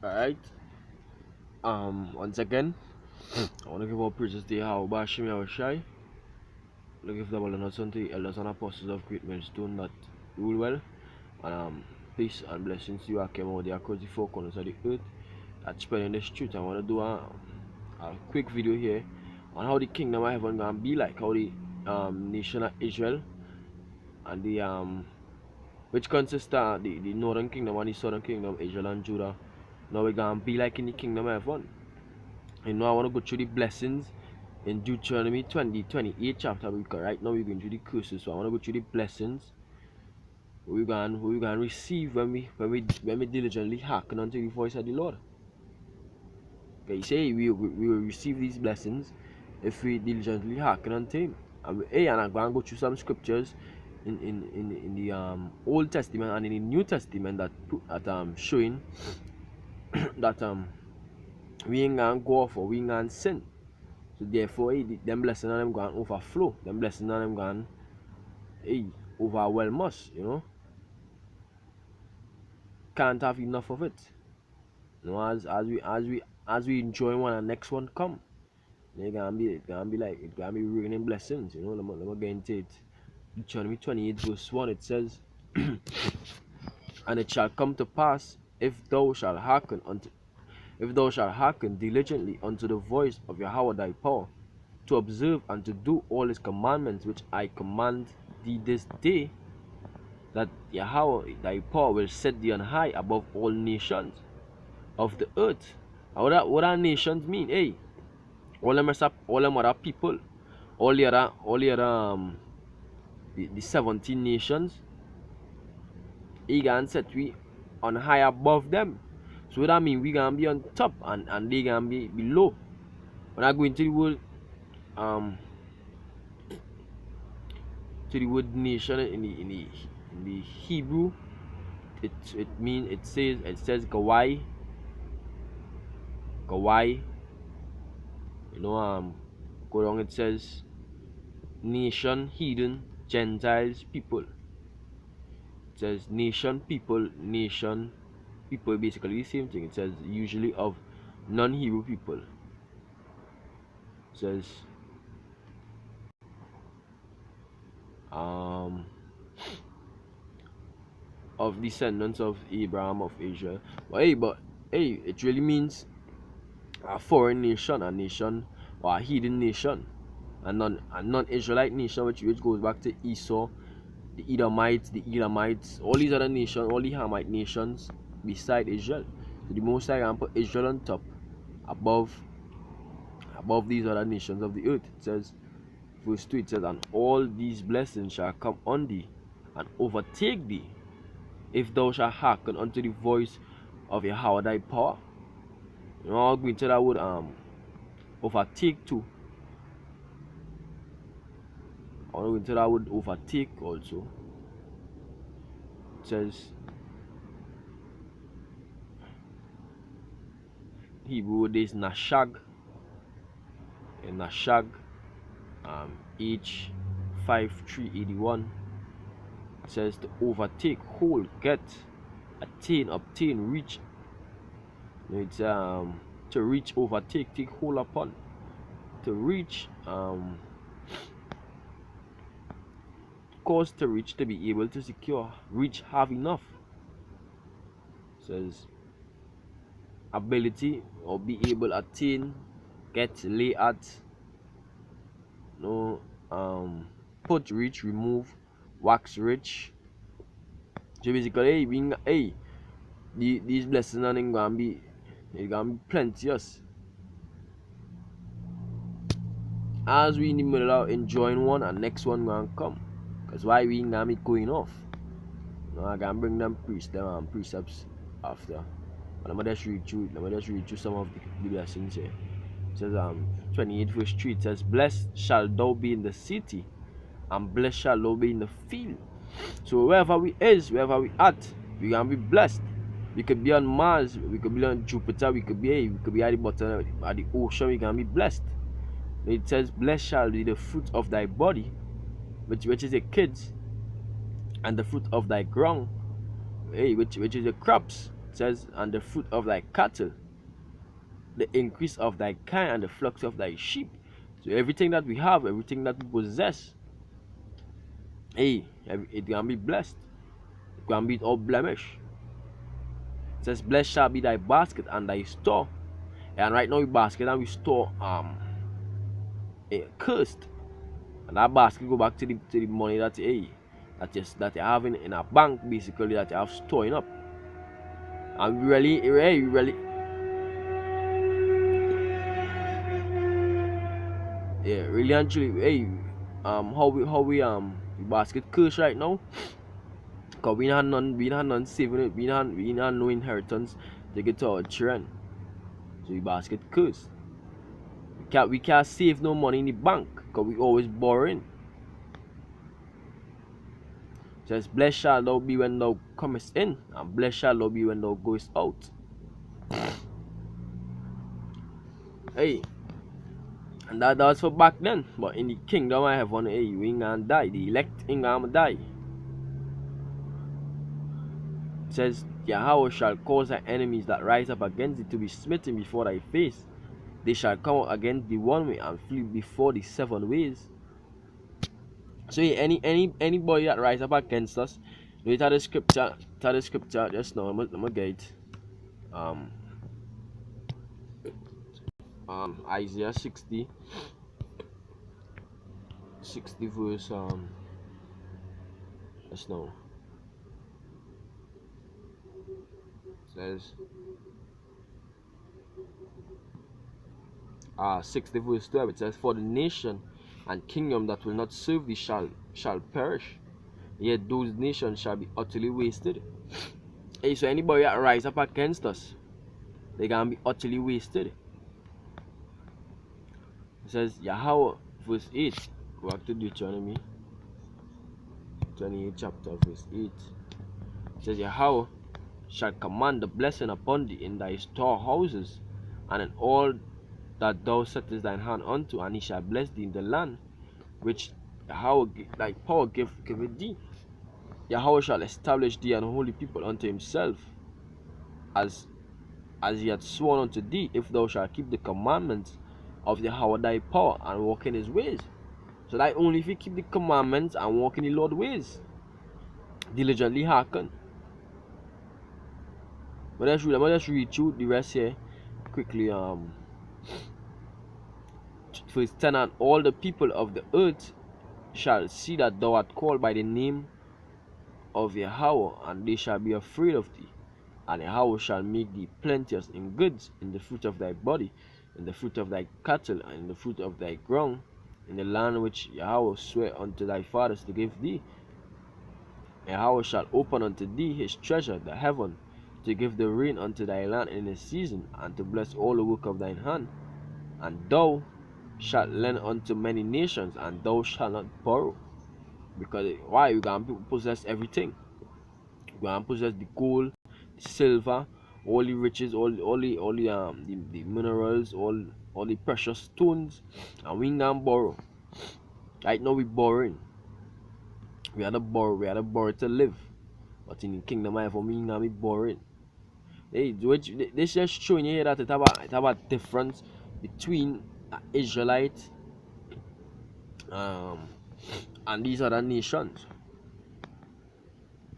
Alright. Once again, I want to give all praises to Yahweh Bashim Yahushai. I give double honor unto the elders and apostles of Great Millstone that rule well. And peace and blessings to you. I came out there across the four corners of the earth that spreading this truth. I want to do a quick video here on how the kingdom of heaven gonna be like, how the nation of Israel and the which consists of the northern kingdom and the southern kingdom, Israel and Judah. Now we're gonna be like in the kingdom of heaven. You know, I want to go through the blessings in Deuteronomy 28 chapter, because right now we're going through the curses. So I want to go through the blessings we're gonna receive when we diligently hearken unto the voice of the Lord. Okay, say we will receive these blessings if we diligently hearken unto Him. And I'm going to go through some scriptures in the Old Testament and in the New Testament that showing that we ain't gonna go off or we ain't gonna sin. So therefore, them blessings and them going to overflow. Them blessings and them going overwhelm us. You know, can't have enough of it. You know, as we enjoy one and next one come, it's gonna be raining blessings. You know, let me get into it. Deuteronomy 28 verse 1, it says, and it shall come to pass, if thou shalt hearken diligently unto the voice of Yahweh thy power, to observe and to do all his commandments which I command thee this day, that Yahweh thy power will set thee on high above all nations of the earth. And what are nations mean? Hey, all them other people, all the other the 17 nations, he gonna set we on high above them. So what that mean, we gonna be on top and they gonna be below. When I go into the word nation in the Hebrew, it says Gawai. You know, go down, it says nation, heathen, Gentiles, people. It says nation, people, basically the same thing. It says usually of non-Hebrew people. It says of descendants of Abraham of Israel. But it really means a foreign nation, a nation or a heathen nation, a non-Israelite nation, which goes back to Esau, the Elamites, all these other nations, all the Hamite nations beside Israel. So the Most High can put Israel on top, above these other nations of the earth. It says, verse 2, it says, and all these blessings shall come on thee and overtake thee, if thou shalt hearken unto the voice of Yahweh thy power. You know, I'll go into that word overtake too. I want to go into that word overtake also. It says Hebrew word is nashag. And nashag H5381. It says to overtake, hold, get, attain, obtain, reach. It's to reach, overtake, take hold upon. To reach, cause to reach, to be able to secure, reach, have enough. It says ability or be able, attain, get, lay at, no, put, reach, remove, wax rich. So basically, these blessings are gonna be plenteous as we in the middle of enjoying one and next one gonna come. Because why we ain't gonna be going off. You know, I can bring them precepts after. But let me just read through some of the blessings here. It says 28 verse 3, it says, blessed shall thou be in the city, and blessed shall thou be in the field. So wherever we at, we gonna be blessed. We could be on Mars, we could be on Jupiter, we could be at the bottom of the ocean, we gonna be blessed. It says, blessed shall be the fruit of thy body, which is the kids, and the fruit of thy ground, which is the crops. It says, and the fruit of thy cattle, the increase of thy kind, and the flocks of thy sheep. So everything that we have, everything that we possess, hey, it can be blessed. It can be all blemish. It says, blessed shall be thy basket and thy store. And right now we basket and we store cursed. And that basket go back to the money that that you have in a bank, basically, that you have storing up. And really, yeah, really and truly, how we basket curse right now. Cause we had none saving it, we had no inheritance to get to our children. So we basket curse. We can't save no money in the bank, cause we always borrowing. It says, blessed shall thou be when thou comest in, and blessed shall thou be when thou goest out. Hey, and that was for back then. But in the kingdom of heaven, hey, we ain't gonna die. The elect ain't gonna die. It says, Yahweh shall cause thy enemies that rise up against thee to be smitten before thy face. They shall come out against thee one way and flee before thee 7 ways. So yeah, anybody that rise up against us, read the scripture just now. I'm gonna get it. Isaiah 60 verse just now. Says 60 verse 12, it says, for the nation and kingdom that will not serve thee shall perish, yet those nations shall be utterly wasted. Hey, so anybody that rise up against us, they gonna be utterly wasted. It says Yahweh, verse 8, go back to Deuteronomy 28 chapter verse 8. It says, Yahweh shall command the blessing upon thee in thy storehouses, and in all that thou settest thine hand unto, and he shall bless thee in the land which Yahweh thy power giveth thee. Yahweh shall establish thee an holy people unto himself, as he hath sworn unto thee, if thou shalt keep the commandments of Yahweh thy power, and walk in his ways. So that only if you keep the commandments and walk in the Lord's ways, diligently hearken. But let's read through the rest here quickly. Verse 10, and all the people of the earth shall see that thou art called by the name of Yahweh, and they shall be afraid of thee. And Yahweh shall make thee plenteous in goods, in the fruit of thy body, in the fruit of thy cattle, and in the fruit of thy ground, in the land which Yahweh sware unto thy fathers to give thee. Yahweh shall open unto thee his treasure, the heaven, to give the rain unto thy land in his season, and to bless all the work of thine hand. And thou shalt lend unto many nations, and thou shalt not borrow. Because why? You can possess everything. You can possess the gold, the silver, all the riches, all the minerals, all the precious stones, and we can borrow. Right now we borrowing. We had to borrow to live. But in the kingdom of heaven, we can be borrowing. This just showing you here that it have a difference between Israelites and these other nations.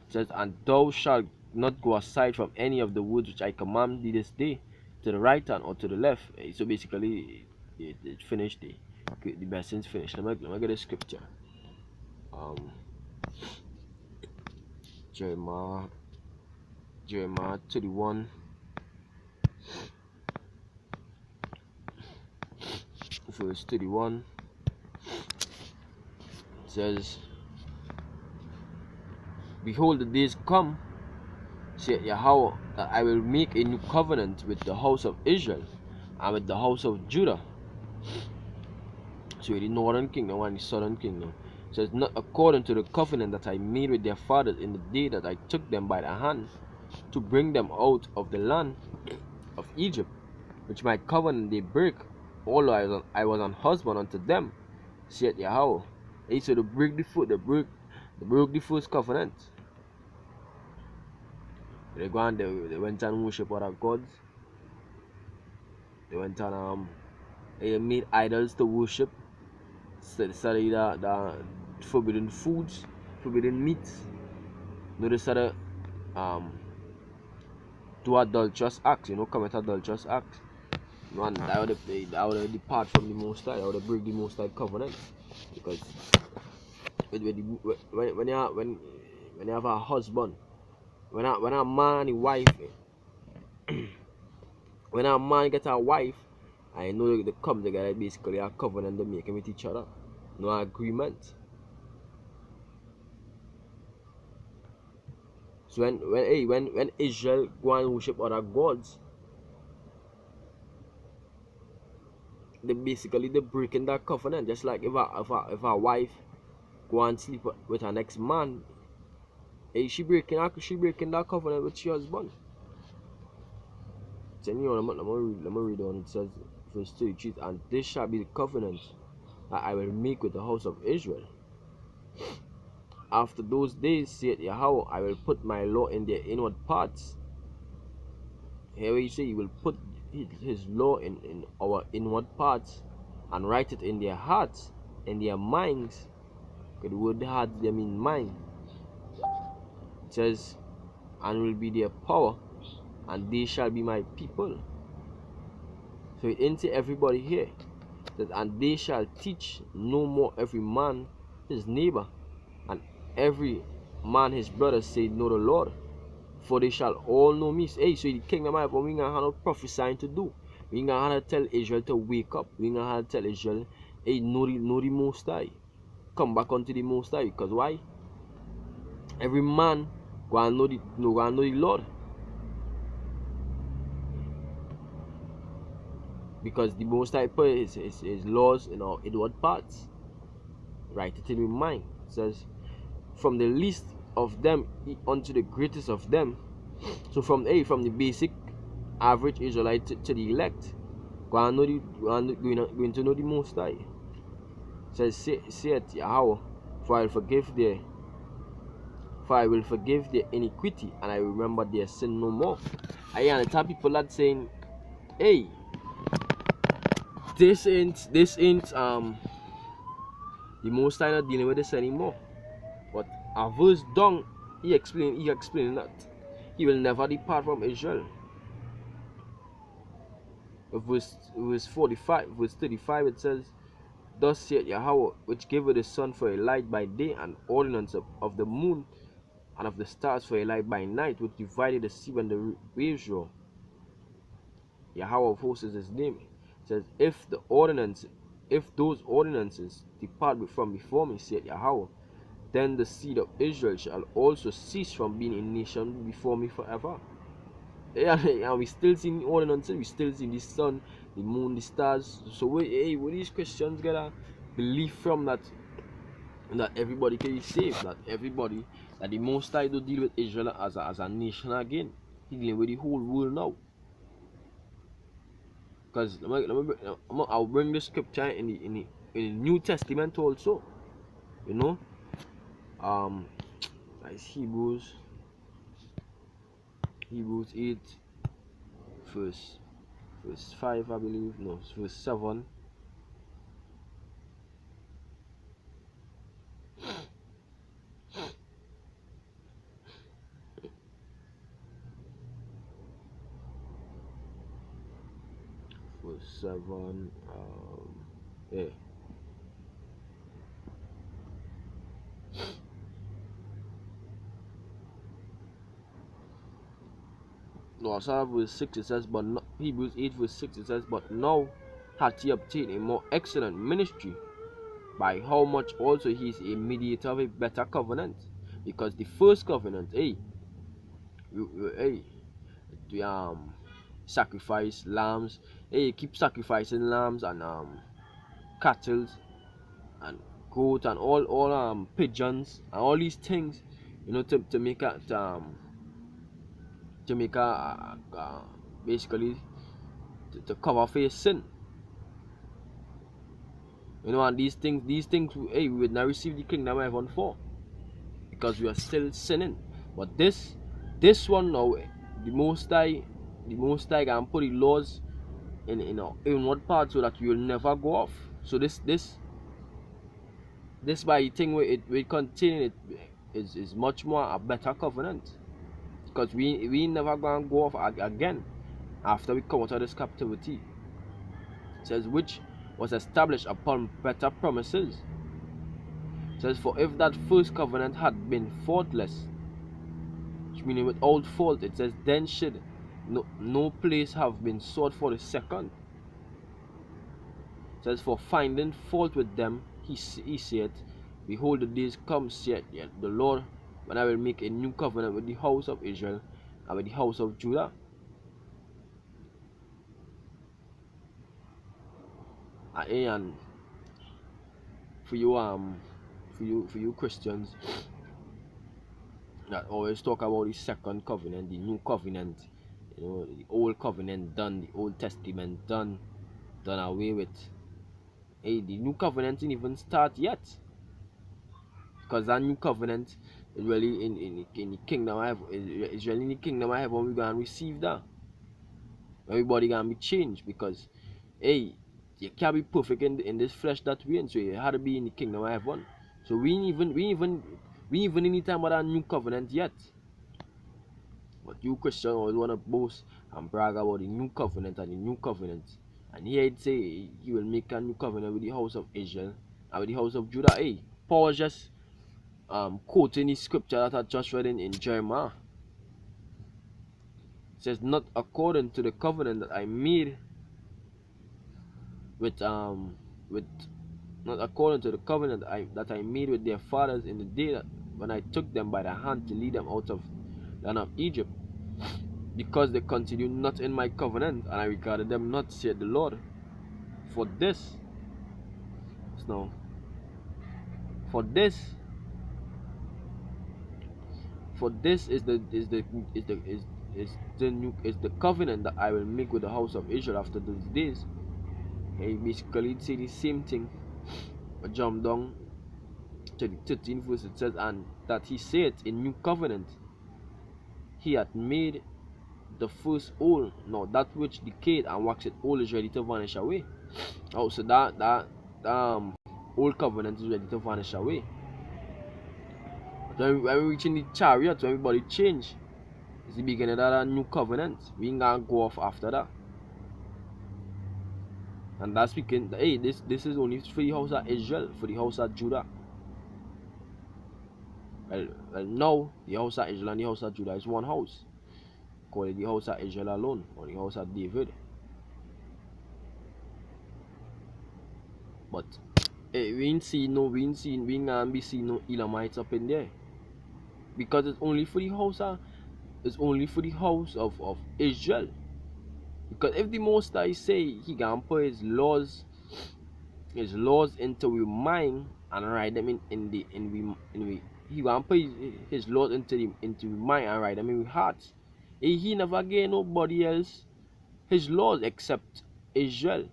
It says, and thou shalt not go aside from any of the words which I command thee this day, to the right hand or to the left. So basically, it finished. The blessings finished. Let me get a scripture. Jeremiah 31 verse 31 says, behold, the days come, saith Yahweh, that I will make a new covenant with the house of Israel and with the house of Judah. So the northern kingdom and the southern kingdom. It says, not according to the covenant that I made with their fathers in the day that I took them by the hand to bring them out of the land of Egypt, which my covenant they break, although I was an husband unto them, saith Yahweh. He said, they broke the first covenant. They went and worship other gods. They went and they made idols to worship. Study the forbidden foods, forbidden meats. They started um do adulterous acts, commit adulterous acts. Man, that would depart from the Most High. That would break the Most High covenant. Because when you have a husband, when a man and a wife, when a man gets a wife, I know they come together basically a covenant they make with each other, no agreement. So when Israel go and worship other gods, they breaking that covenant. Just like if a wife go and sleep with her next man, she breaking that covenant with her husband. Then let me read on. It says verse 33, and this shall be the covenant that I will make with the house of Israel. After those days, saith Yahweh, I will put my law in their inward parts. Here we say he will put his law in our inward parts and write it in their hearts, in their minds. Because the word heart, they mean mind. It says, and will be their power, and they shall be my people. So it into everybody here that, and they shall teach no more every man his neighbor, and every man his brother, say, know the Lord, for they shall all know me. Hey, so the kingdom of heaven, we ain't gonna have no prophesying to do. We ain't gonna have to tell Israel to wake up. We ain't gonna have to tell Israel, hey, know the Most High. Come back unto the Most High. Because why? Every man go and know the Lord. Because the Most High put his laws in our inward parts. Write it in your mind. It says, from the least of them unto the greatest of them. So from the basic average Israelite to the elect, going to know the Most High. It says, say it Yahweh, for I will forgive their iniquity, and I will remember their sin no more. I understand people that saying, hey, this ain't the Most High not dealing with this anymore. But a verse down, he explained that he will never depart from Israel. Verse 45, verse 35, it says, thus saith Yahweh, which giveth the sun for a light by day, and ordinance of the moon and of the stars for a light by night, which divided the sea when the waves roar. Yahweh of hosts is his name. It says, if those ordinances depart from before me, saith Yahweh, then the seed of Israel shall also cease from being a nation before me forever. And we still see ordinances, we still see the sun, the moon, the stars. So what these Christians gotta believe from that everybody can be saved, that the Most High do deal with Israel as a nation again. He dealing with the whole world now. Because I'll bring the scripture in the New Testament also. It's Hebrews 8 verse 5, I believe. No, it's verse 7. Verse 7. Yeah. No, I saw verse 6. It says, but no, Hebrews 8 verse 6. It says, but now hath he obtained a more excellent ministry, by how much also he is a mediator of a better covenant. Because the first covenant, we sacrifice lambs. Keep sacrificing lambs and cattle and goat and all pigeons and all these things, to make basically to cover for your sin. And these things we would not receive the kingdom of heaven for, because we are still sinning. But this This one now, the Most High can put the laws in one part so that you will never go off. So this by thing we continue it is much more a better covenant, because we never gonna go off again after we come out of this captivity. It says which was established upon better promises. It says, for if that first covenant had been faultless, which meaning without fault, it says, then should no place have been sought for the second. It says, for finding fault with them, he said, behold, the days come, saith yet the Lord, when I will make a new covenant with the house of Israel and with the house of Judah. And for you Christians that always talk about the second covenant, the new covenant, the old covenant done, the Old Testament done away with. Hey, the new covenant didn't even start yet, because that new covenant is really in the kingdom I have. It's really in the kingdom I have when we gonna receive that. Everybody gonna be changed, because hey, you can't be perfect in this flesh that we in, so you had to be in the kingdom I have one. So we ain't even in the time of that new covenant yet. But you Christians always wanna boast and brag about the new covenant and the new covenant. And here it say he will make a new covenant with the house of Israel and with the house of Judah. Hey, Paul was just quoting the scripture that I just read in Jeremiah. It says, not according to the covenant that I made with not according to the covenant that I made with their fathers in the day that when I took them by the hand to lead them out of the land of Egypt, because they continued not in my covenant, and I regarded them not, said the Lord. For this, no, for this is the covenant that I will make with the house of Israel after those days. He basically say the same thing. But jump down to the 13th verse, it says, and that he said in new covenant he had made the first old. Now that which decayed and waxed old is ready to vanish away. Oh, so that old covenant is ready to vanish away. But when we reach in the chariot, when everybody change, it's the beginning of that new covenant. We ain't gonna go off after that. And that's speaking, hey, this is only for the house of Israel, for the house of Judah. Well, now the house of Israel and the house of Judah is one house. Call it the house of Israel alone, or the house of David. But hey, we ain't gonna be seeing no Elamites up in there. Because it's only for the house of Israel. Because if the Most High say he can put his laws into we mind and write them he can put his laws into we mind and write them in we hearts. He never gave nobody else his laws except Israel.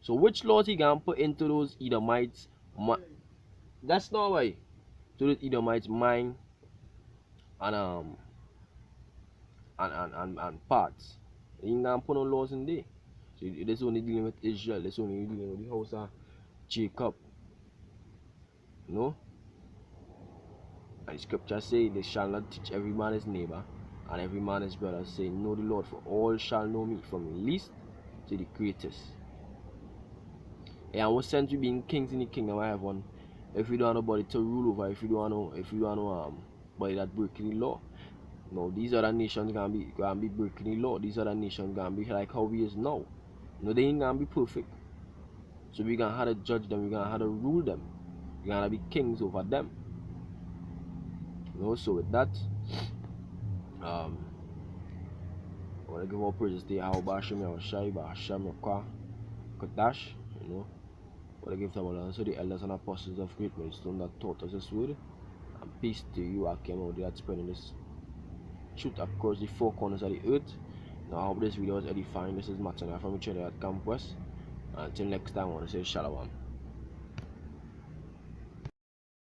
So which laws he can put into those Edomites? That's not why. To those Edomites mind and parts. He ain't gonna put no laws in there. So this only dealing with Israel. This only dealing with the house of Jacob. You know? And the scripture say, they shall not teach every man his neighbor and every man his brother, saying, know the Lord, for all shall know me, from the least to the greatest. And what sense we being kings in the kingdom I have one, if you don't want nobody to rule over, if you don't want nobody that breaking the law. No, these other nations gonna be breaking the law. These other nations gonna be like how we is now. No, they ain't gonna be perfect. So we gonna have to judge them, we gonna have to rule them. We gonna be kings over them. You know, so with that, I wanna give all praises to Yahweh Hashem Yahushai, Hashem Yakwa, Kodash, you know. I wanna give them all also the elders and apostles of great millstone that taught us this word. And peace to you, I came out there spreading this truth across the four corners of the earth. Now I hope this video was edifying. This is Matana from each other at Camp West. Until next time, I want to say shalom.